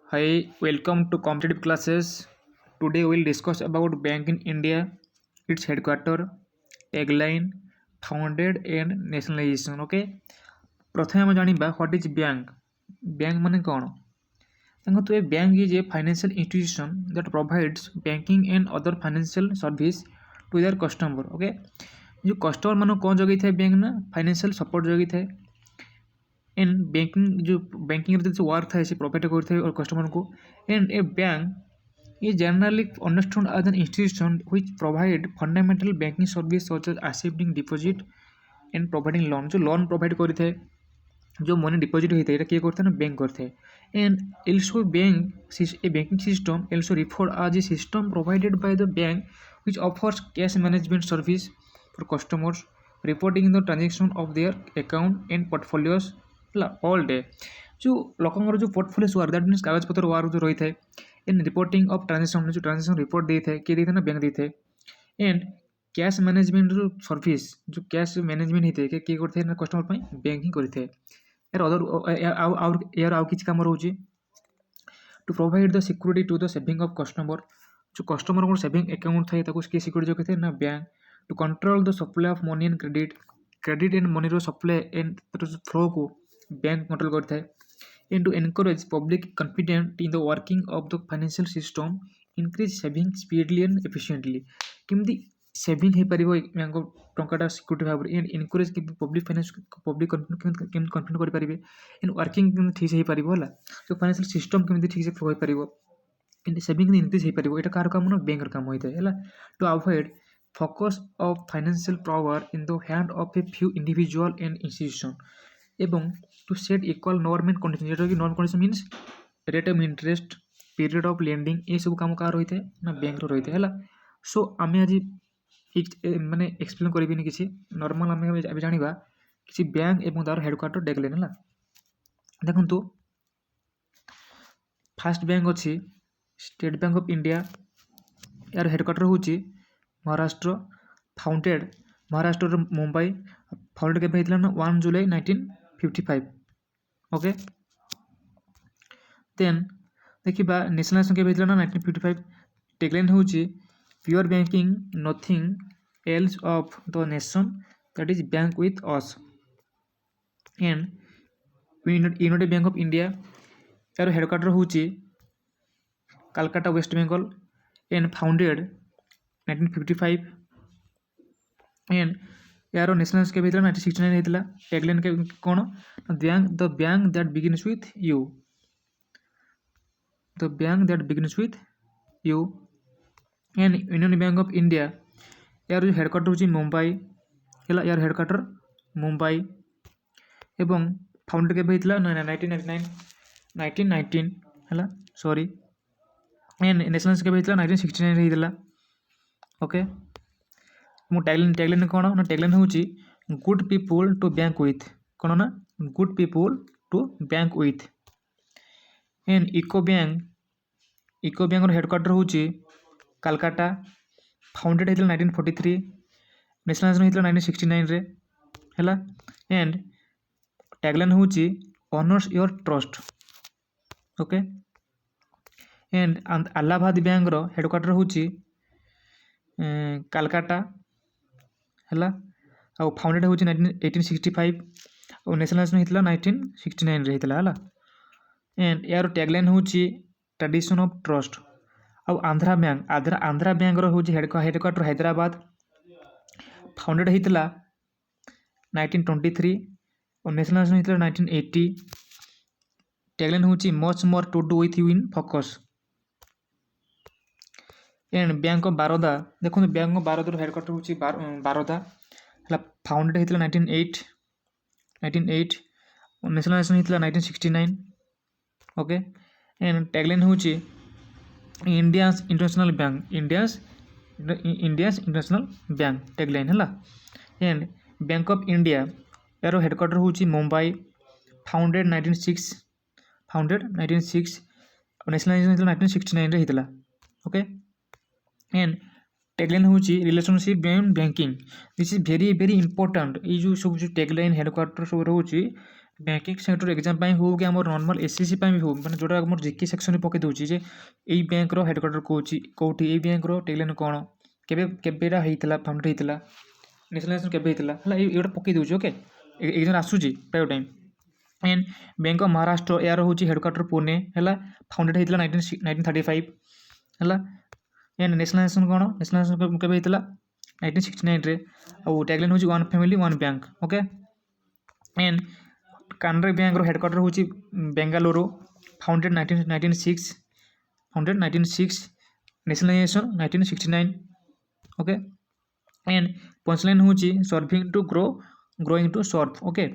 Hi, welcome to competitive classes. Today we'll discuss about Bank in India, its headquarter, tagline, founded and nationalization. Okay. प्रथमे आम जानिबा what is bank. Bank माने कौन? देखो a bank is a financial institution that provides banking and other financial service to their customer. Okay. जो customer मानो कौन जगह थे बैंक ना फाइनेंशियल सपोर्ट जगह थे एंड बैंकिंग जो बैंकिंग जो वर्क था प्रोवाइड करते हैं और कस्टमर को. And A bank is generally understood as an institution which provide fundamental banking service such as accepting deposit and providing loan. जो लोन प्रोवाइड करते हैं जो मनी डिपॉजिट होता है किए करते हैं ना बैंक करते हैं. And also bank a banking system also referred as a system provided by the bank which offers cash management service for customers reporting the transaction of their account and portfolios all day. जो लोकंर जो portfolios war that means कागज पत्र वार जो रही है in reporting of transaction जो transaction report दी थे किए दी थे ना बैंक दी थे. एंड कैश मैनेजमेंट जो सर्विस जो कैश मैनेजमेंट ही थे किए करते हैं कस्टमर पे बैंकिंग करते हैं. यार अदर यार आउ किछ काम रहउची to provide the security to the saving of customer. जो कस्टमर को सेविंग अकाउंट थाए ताको के सिक्योरिटी जो कहते हैं ना bank. To control the supply of money and credit and money रो सप्लाई एंड फ्लो को बैंक कंट्रोल करता है. And to encourage public confidence in the working of the financial system, increase saving speedily and efficiently. केमती saving हो पारिबो bank टंकाटा security भाव and encourage के public finance public केमती confident कर पारिबे and working केमती ठीक से हो पारिबो हला. तो फाइनेंशियल सिस्टम केमती ठीक से फ्लो हो पारिबो एंड सेविंग इनक्रीज हो पारिबो एटा कार काम ना बैंक काम होइते हला. To avoid focus of financial power in the hand of a few individual and institution एवं to set equal norm and condition जो कि norm condition means rate of interest period of lending ये सब काम car रही है ना bank रही है है. सो आम आज माने एक्सप्लेन करी किसी नॉर्मल आम अभी जाना किसी बैंक एवं तार हेडक्वार्टर टैगलाइन है. देखो फास्ट बैंक अच्छी स्टेट बैंक ऑफ इंडिया यार हेडक्वार्टर हूँ महाराष्ट्र फाउंडेड महाराष्ट्र मुंबई फाउंडेड के होता ना 1 जुलाई 1955. ओके. देन देखा नेशनलाइजेशन के होता ना 1955. टैगलाइन हूँ pure banking nothing else of the nation that is bank with us. And united bank of India यार हेडक्वार्टर हूँ Calcutta west Bengal and founded 1955. And यार नेशनल के होता 1969 होता. टैगलाइन के कौन the bank that begins with you the bank that begins with you. And union bank of India यार जो हेडक्वार्टर हूँ मुंबई है यार हेडक्वार्टर मुंबई एवं फाउंडेड के होता 1919 है सॉरी. एंड नेशनल के होता 1969 होता. ओके. मो टैगलाइन कौन ना टैगलाइन हूँ good people to bank with कौन ना good people to bank with. And UCO bank headquarter हूँ कलकत्ता फाउंडेड होता 1943 नेशनलाइजेशन होता 1969 रे है. एंड टैगलाइन हूँ honours your trust. Okay. And Allahabad bank headquarter हूँ कलकत्ता है फाउंडेड हूँ 1865 और नेशनलाइजेशन होता 1969 होता है. एंड यार टैगलाइन हूँ ट्रेडिशन ऑफ ट्रस्ट. और आंध्रा बैंक हूँ हेडक्वार्टर हैदराबाद फाउंडेड होता 1923 और नेशनलाइजेशन होता 1980. टैगलाइन हूँ much more to do with you in focus. And bank of Baroda देखो बैंक ऑफ बड़ौदा हेडक्वार्टर हूँ बड़ौदा है फाउंडेड होता 1908 और नेशनलाइजेशन होता 1969. ओके. एंड टैगलाइन हूँ India's international bank India's international bank tagline है. एंड बैंक ऑफ इंडिया यार हेडक्वार्टर हूँ मुंबई फाउंडेड 1906 और नेशनलाइजेशन होता 1969 होता. ओके. एंड टैगलाइन हूँ relationship and banking this is very very important. ये जो सब जो टैगलाइन हेडक्वार्टर सब रोचे बैंकिंग सेक्टर एग्जाम पाई हो कि आम नॉर्मल एसएससी भी हो मैंने जोटा आम जीके सेक्शन पकई दूसरी जे यही बैंक हेडक्वार्टर कौटी यही बैंक टेगलाइन कौन केवेटा होता फाउंडेड होता नेशनलाइजेशन केवे होता है ये पकई दूसरी ओके एग्जाम आसूसी प्राय time and bank of Maharashtra यार हूँ हेडक्वार्टर पुणे है फाउंडेड होता 1935 है एंड नेशनलाइजेशन कौन नेशनलाइजेशन केवे होता 1969 आउ टैगलाइन हूँ one family one bank okay and Canara bank headquarter हूँ Bengaluru founded 1906 founded 1906 nationalisation 1969 okay and punchline हूँ serving to growing to serve okay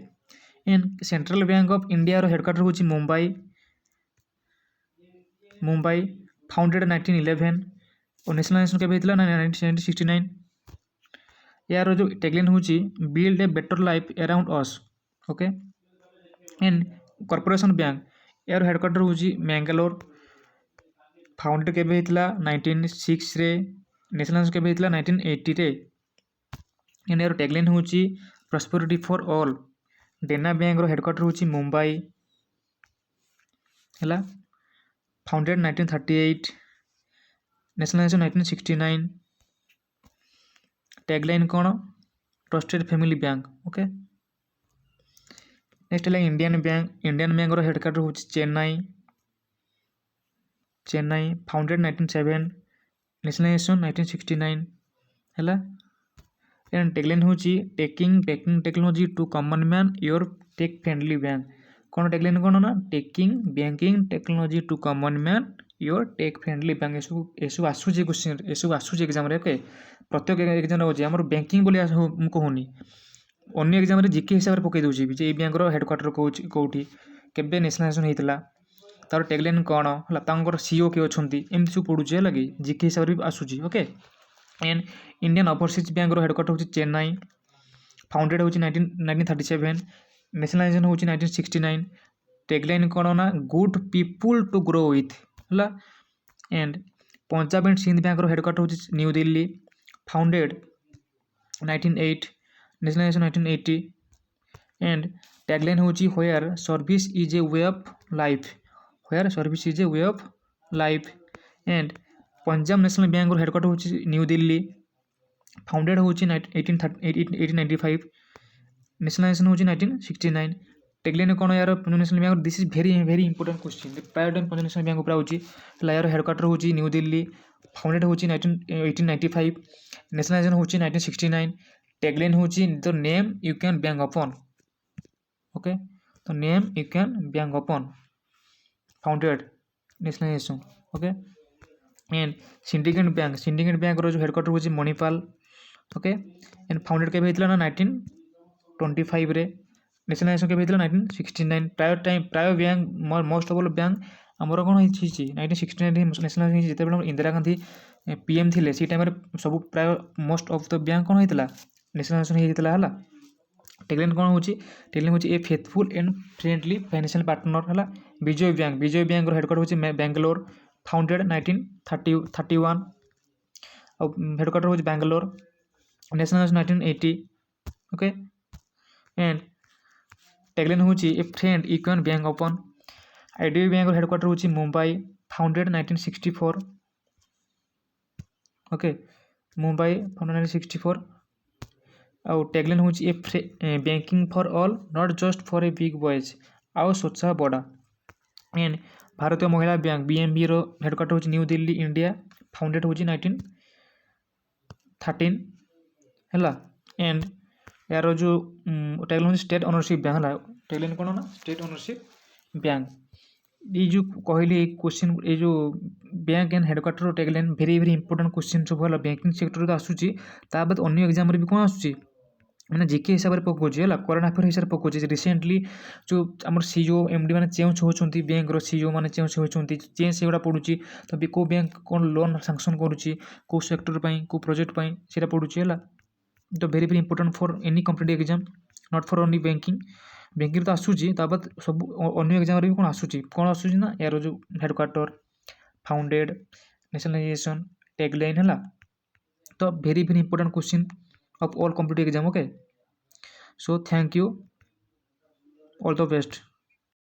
and central bank of India headquarter हूँ मुंबई फाउंडेड 1911 और nationalisation केवे होता 1969 यार जो टैगलाइन हूँ build a better life around us okay and corporation bank यार headquarter हूँ बेंगालोर फाउंडेड केवे होता 1906 रे नेशनलाइजेशन केवे होता 1980 रे एंड यार टैगलाइन हूँ prosperity for all Dena bank headquarter हूँ मुंबई है फाउंडेड 1938 नेशनलाइजेशन 1969 टैगलाइन कौन trusted family bank okay next है इंडियन बैंक हेडक्वार्टर हूँ चेन्नई फाउंडेड 1907 नेशनलाइजेशन 1969 है एंड टैगलाइन हूँ taking banking technology to common man your tech friendly bank कौन tagline कौन ना taking banking technology to common man your tech friendly bank एसबू आसूसी question एसबू आसूसी एग्जाम ओके प्रत्येक एग्जाम हो आम बैंकिंग बोली कहूनी अन्य एग्जाम जीके हिसाब से पकई दूसरी ये बैंक हेडक्वार्टर कौटी केवे नेशनलाइजेशन होता तार टैगलाइन कौन है सीओ किए अच्छा एमती सब पढ़ुचे है कि जीके हिसाब से आसूसी okay and Indian overseas bank headquarter हूँ चेन्नई फाउंडेड हूँ 1937 नेशनलाइजेशन हूँ 1969 टैगलाइन कौन ना good people to grow with है and Punjab and Sind bank headquarter हूँ New Delhi founded 1908 nationalisation 1980 and tagline हूँ where service is a way of life where service is a way of life and Punjab national bank headquarter हूँ New Delhi founded हूँ 1895 nationalisation हूँ 1969 tagline कौन यार Punjab national bank this is very very important question प्राय time Punjab national bank ऊपर आऊँ यार headquarter हूँ न्यू दिल्ली फाउंडेड हूँ 1895 नेशनलाइजेशन हूँ 1969 टैगलाइन हूँ the name you can bank upon okay the name you can bank upon founded nationalisation okay and syndicate bank जो headquarter हूँ मणिपाल ओके एंड फाउंडेड केवे होता ना 1925 रे नेशनलाइजेशन केवे होता 1969 प्राय bank most of all bank आमर कौन होती 1969 नेशनलाइजेशन जिते इंदिरा गांधी पीएम थे सी टाइम सब प्राय मोस्ट ऑफ द बैंक कौन होता नेशनलाइजेशन होता है टैगलाइन कौन हूँ टैगलाइन हूँ a faithful and friendly financial partner है विजय बैंक हेडक्वार्टर हूँ बेंगलोर फाउंडेड 1931 और हेडक्वार्टर हूँ Bangalore nationalisation 1980 okay and tagline हूँ a friend you can bank upon IDB bank headquarter हूँ Mumbai founded 1964 okay Mumbai founded 1964 आउ टैगलाइन हूँ a banking for all not just for a big boys आउ स्वच्छ बड़ा and Bharatiya Mahila bank BMB रो headquarter हूँ New Delhi India founded हूँ 1913 है एंड यार जो टैगलाइन हूँ स्टेट ओनरशिप बैंक है टैगलाइन कौन ना स्टेट ओनरशिप बैंक ये जो कहली क्वेश्चन ये जो bank and headquarter tagline very very important question सब है बैंकिंग सेक्टर तो आसूसी ता बाद अन्य एग्जाम भी कौन आसूसी मैंने जीके हिसाब से पकाउे है करंट अफेयर हिसाब से पकाउे रिसेंटली जो आम सीईओ एमडी मैंने चेंज होती बैंक सीईओ मैंने चेंज होती चेंज से पड़ुची तो कौ बैंक कौन लोन सांक्शन करुच्ची कौ सेक्टर कौ प्रोजेक्ट से पड़ुची है तो very very important for any competitive exam not for only banking तो आसूची ताबाद सब अन्य एग्जाम भी कौन आसूची ना यार जो हेडक्वार्टर फाउंडेड नेशनलाइजेशन टैगलाइन है तो very very important question of all competitive exam okay so thank you all the best.